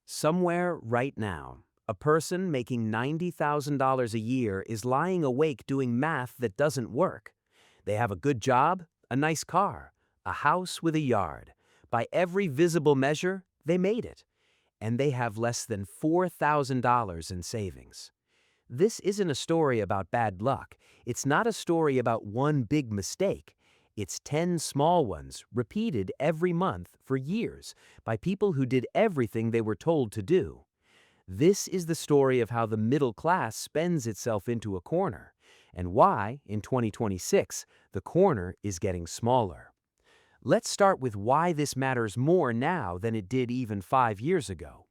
Somewhere right now, a person making $90,000 a year is lying awake doing math that doesn't work. They have a good job, a nice car, a house with a yard. By every visible measure, they made it. And they have less than $4,000 in savings. This isn't a story about bad luck. It's not a story about one big mistake. It's 10 small ones repeated every month for years by people who did everything they were told to do. This is the story of how the middle class spends itself into a corner, and why, in 2026, the corner is getting smaller. Let's start with why this matters more now than it did even 5 years ago.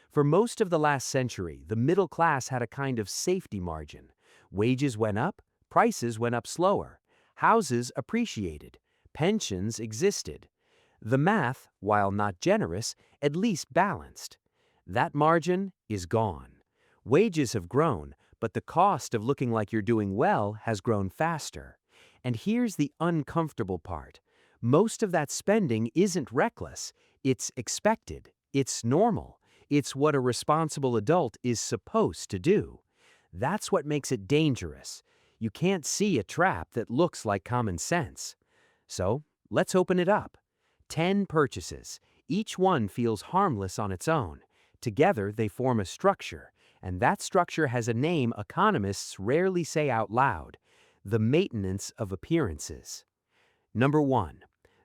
For most of the last century, the middle class had a kind of safety margin. Wages went up, prices went up slower, houses appreciated, pensions existed. The math, while not generous, at least balanced. That margin is gone. Wages have grown, but the cost of looking like you're doing well has grown faster. And here's the uncomfortable part. Most of that spending isn't reckless. It's expected. It's normal. It's what a responsible adult is supposed to do. That's what makes it dangerous. You can't see a trap that looks like common sense. So, let's open it up. 10 purchases. Each one feels harmless on its own. Together, they form a structure, and that structure has a name economists rarely say out loud: the maintenance of appearances. Number 1.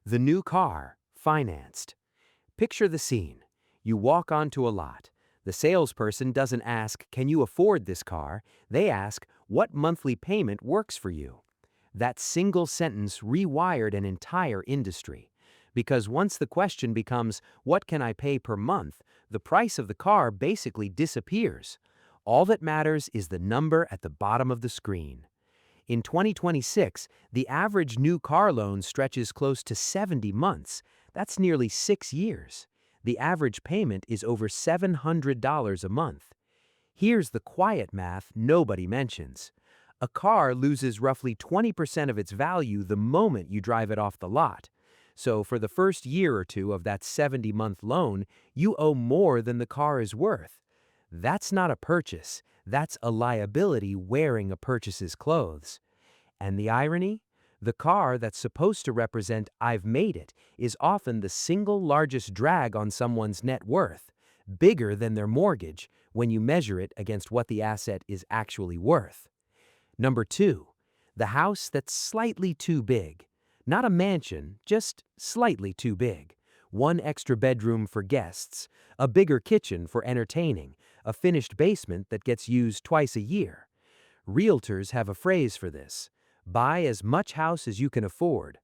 The new car, financed. Picture the scene. You walk onto a lot. The salesperson doesn't ask, "Can you afford this car?" They ask, "What monthly payment works for you?" That single sentence rewired an entire industry. Because once the question becomes, "What can I pay per month?" the price of the car basically disappears. All that matters is the number at the bottom of the screen. In 2026, the average new car loan stretches close to 70 months. That's nearly 6 years. The average payment is over $700 a month. Here's the quiet math nobody mentions. A car loses roughly 20% of its value the moment you drive it off the lot. So for the first year or two of that 70-month loan, you owe more than the car is worth. That's not a purchase. That's a liability wearing a purchase's clothes. And the irony? The car that's supposed to represent "I've made it" is often the single largest drag on someone's net worth, bigger than their mortgage when you measure it against what the asset is actually worth. Number 2. The house that's slightly too big. Not a mansion, just slightly too big. One extra bedroom for guests, a bigger kitchen for entertaining, a finished basement that gets used twice a year. Realtors have a phrase for this: buy as much house as you can afford.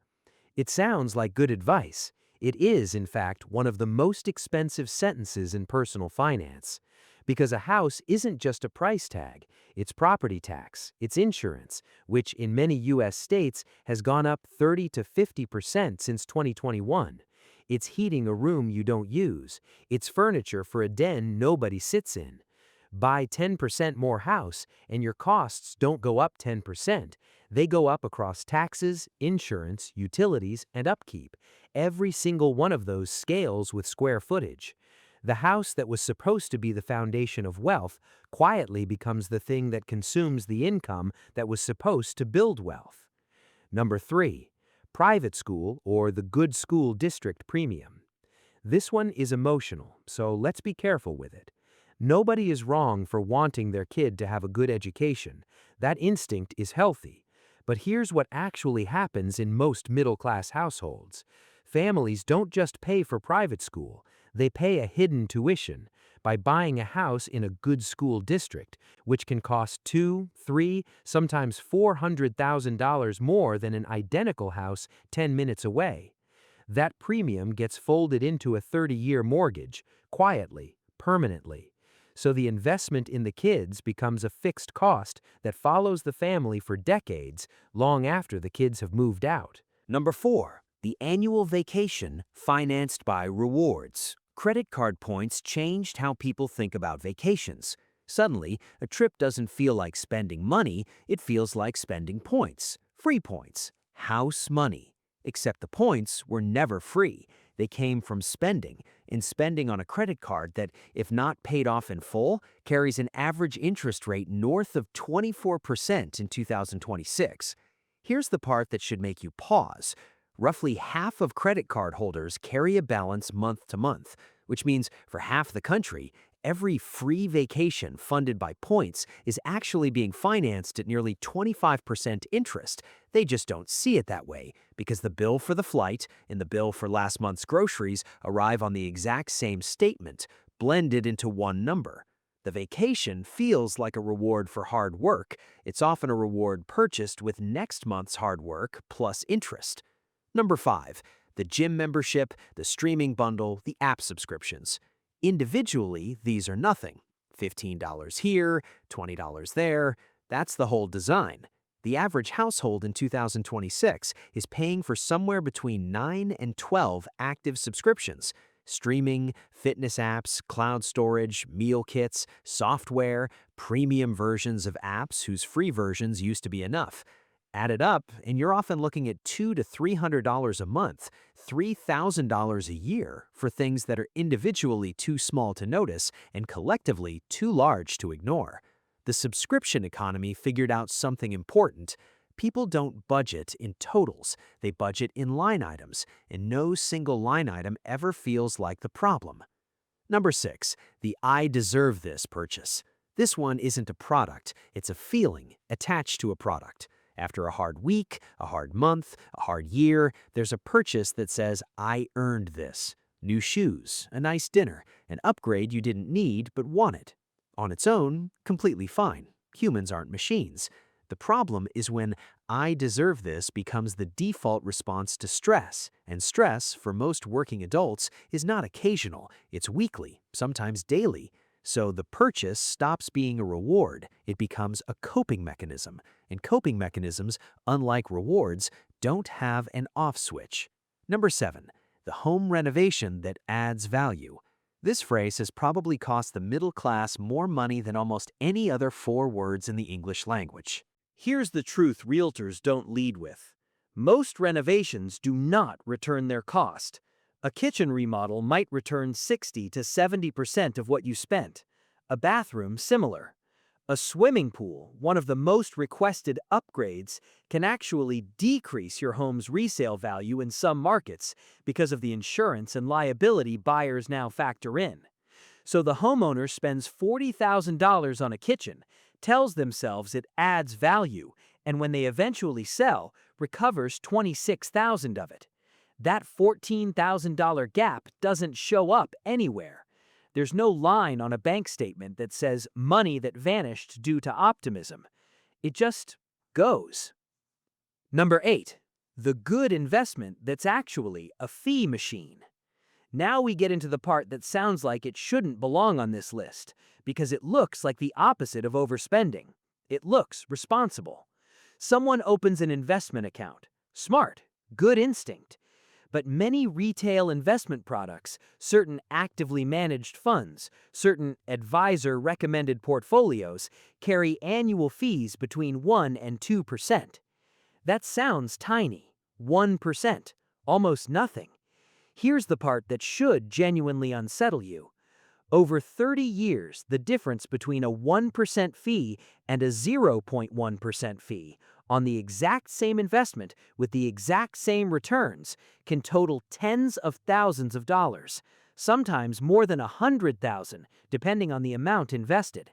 It sounds like good advice. It is, in fact, one of the most expensive sentences in personal finance. Because a house isn't just a price tag, it's property tax, it's insurance, which in many U.S. states has gone up 30 to 50% since 2021. It's heating a room you don't use. It's furniture for a den nobody sits in. Buy 10% more house, and your costs don't go up 10%. They go up across taxes, insurance, utilities, and upkeep. Every single one of those scales with square footage. The house that was supposed to be the foundation of wealth quietly becomes the thing that consumes the income that was supposed to build wealth. Number 3. Private school or the good school district premium. This one is emotional, so let's be careful with it. Nobody is wrong for wanting their kid to have a good education. That instinct is healthy. But here's what actually happens in most middle-class households. Families don't just pay for private school, they pay a hidden tuition by buying a house in a good school district, which can cost 2, 3, sometimes $400,000 more than an identical house 10 minutes away. That premium gets folded into a 30-year mortgage, quietly, permanently. So the investment in the kids becomes a fixed cost that follows the family for decades, long after the kids have moved out. Number 4. The annual vacation financed by rewards. Credit card points changed how people think about vacations. Suddenly, a trip doesn't feel like spending money, it feels like spending points. Free points. House money. Except the points were never free. They came from spending, and spending on a credit card that, if not paid off in full, carries an average interest rate north of 24% in 2026. Here's the part that should make you pause. Roughly half of credit card holders carry a balance month to month, which means for half the country, every free vacation funded by points is actually being financed at nearly 25% interest. They just don't see it that way because the bill for the flight and the bill for last month's groceries arrive on the exact same statement, blended into one number. The vacation feels like a reward for hard work. It's often a reward purchased with next month's hard work plus interest. Number 5, the gym membership, the streaming bundle, the app subscriptions. Individually, these are nothing. $15 here, $20 there. That's the whole design. The average household in 2026 is paying for somewhere between 9 and 12 active subscriptions. Streaming, fitness apps, cloud storage, meal kits, software, premium versions of apps whose free versions used to be enough. Add it up, and you're often looking at $200 to $300 a month, $3,000 a year for things that are individually too small to notice and collectively too large to ignore. The subscription economy figured out something important. People don't budget in totals, they budget in line items, and no single line item ever feels like the problem. Number 6, the I deserve this purchase. This one isn't a product, it's a feeling attached to a product. After a hard week, a hard month, a hard year, there's a purchase that says, I earned this. New shoes, a nice dinner, an upgrade you didn't need but wanted. On its own, completely fine. Humans aren't machines. The problem is when I deserve this becomes the default response to stress, and stress, for most working adults, is not occasional, it's weekly, sometimes daily. So the purchase stops being a reward, it becomes a coping mechanism, and coping mechanisms, unlike rewards, don't have an off switch. Number 7, the home renovation that adds value. This phrase has probably cost the middle class more money than almost any other 4 words in the English language. Here's the truth realtors don't lead with. Most renovations do not return their cost. A kitchen remodel might return 60 to 70% of what you spent. A bathroom similar. A swimming pool, one of the most requested upgrades, can actually decrease your home's resale value in some markets because of the insurance and liability buyers now factor in. So the homeowner spends $40,000 on a kitchen, tells themselves it adds value, and when they eventually sell, recovers $26,000 of it. That $14,000 gap doesn't show up anywhere. There's no line on a bank statement that says money that vanished due to optimism. It just goes. Number 8, the good investment that's actually a fee machine. Now we get into the part that sounds like it shouldn't belong on this list, because it looks like the opposite of overspending. It looks responsible. Someone opens an investment account. Smart, good instinct. But many retail investment products, certain actively managed funds, certain advisor-recommended portfolios, carry annual fees between 1 and 2%. That sounds tiny, 1%, almost nothing. Here's the part that should genuinely unsettle you. Over 30 years, the difference between a 1% fee and a 0.1% fee on the exact same investment with the exact same returns can total tens of thousands of dollars, sometimes more than 100,000, depending on the amount invested.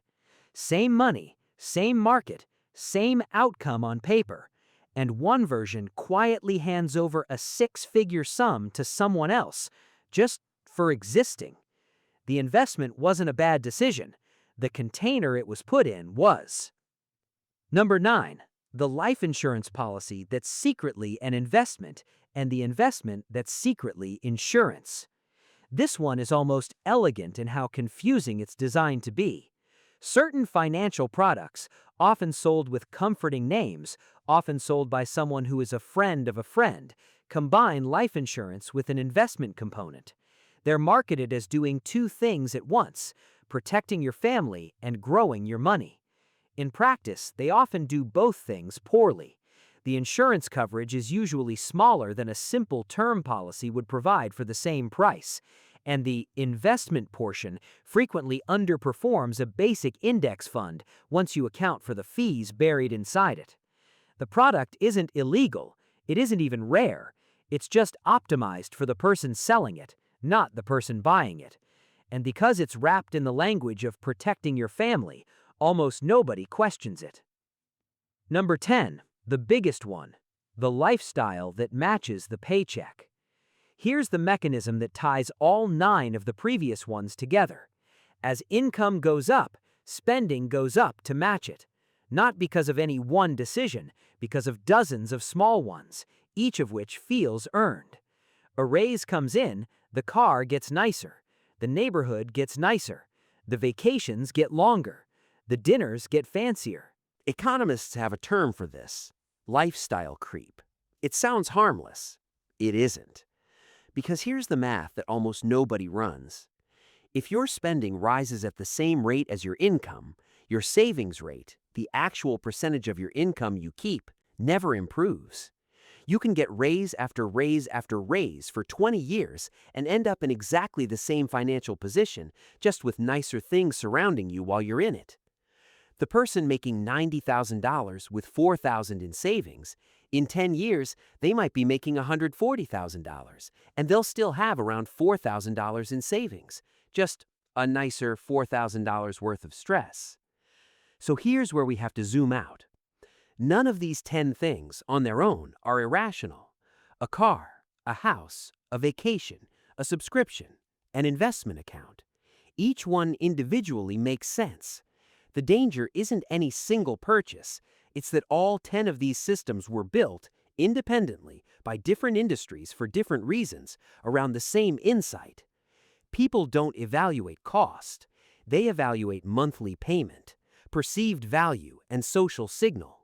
Same money, same market, same outcome on paper, and one version quietly hands over a 6-figure sum to someone else, just for existing. The investment wasn't a bad decision. The container it was put in was. Number 9, the life insurance policy that's secretly an investment and the investment that's secretly insurance. This one is almost elegant in how confusing it's designed to be. Certain financial products, often sold with comforting names, often sold by someone who is a friend of a friend, combine life insurance with an investment component. They're marketed as doing 2 things at once, protecting your family and growing your money. In practice, they often do both things poorly. The insurance coverage is usually smaller than a simple term policy would provide for the same price, and the investment portion frequently underperforms a basic index fund once you account for the fees buried inside it. The product isn't illegal, it isn't even rare, it's just optimized for the person selling it, not the person buying it. And because it's wrapped in the language of protecting your family, almost nobody questions it. Number 10, the biggest one, the lifestyle that matches the paycheck. Here's the mechanism that ties all 9 of the previous ones together. As income goes up, spending goes up to match it. Not because of any one decision, because of dozens of small ones, each of which feels earned. A raise comes in, the car gets nicer, the neighborhood gets nicer, the vacations get longer, the dinners get fancier. Economists have a term for this: lifestyle creep. It sounds harmless. It isn't. Because here's the math that almost nobody runs. If your spending rises at the same rate as your income, your savings rate, the actual percentage of your income you keep, never improves. You can get raise after raise after raise for 20 years and end up in exactly the same financial position, just with nicer things surrounding you while you're in it. The person making $90,000 with $4,000 in savings, in 10 years, they might be making $140,000, and they'll still have around $4,000 in savings, just a nicer $4,000 worth of stress. So here's where we have to zoom out. None of these 10 things on their own are irrational. A car, a house, a vacation, a subscription, an investment account. Each one individually makes sense. The danger isn't any single purchase, it's that all 10 of these systems were built independently by different industries for different reasons around the same insight. People don't evaluate cost, they evaluate monthly payment, perceived value, and social signal.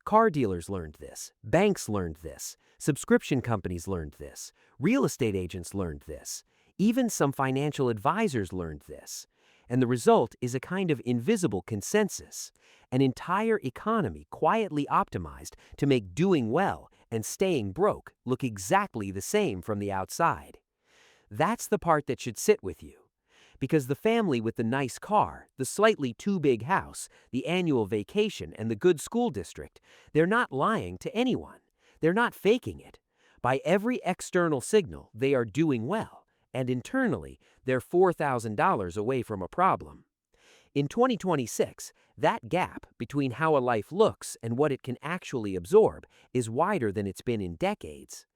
Car dealers learned this, banks learned this, subscription companies learned this, real estate agents learned this, even some financial advisors learned this. And the result is a kind of invisible consensus, an entire economy quietly optimized to make doing well and staying broke look exactly the same from the outside. That's the part that should sit with you. Because the family with the nice car, the slightly too big house, the annual vacation, and the good school district, they're not lying to anyone. They're not faking it. By every external signal, they are doing well. And internally, they're $4,000 away from a problem. In 2026, that gap between how a life looks and what it can actually absorb is wider than it's been in decades.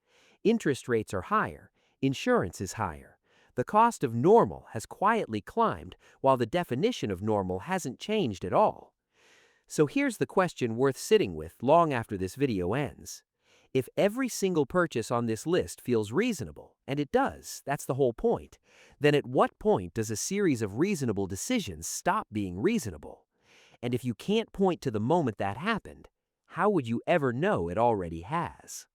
Interest rates are higher, insurance is higher. The cost of normal has quietly climbed while the definition of normal hasn't changed at all. So here's the question worth sitting with long after this video ends. If every single purchase on this list feels reasonable, and it does, that's the whole point, then at what point does a series of reasonable decisions stop being reasonable? And if you can't point to the moment that happened, how would you ever know it already has?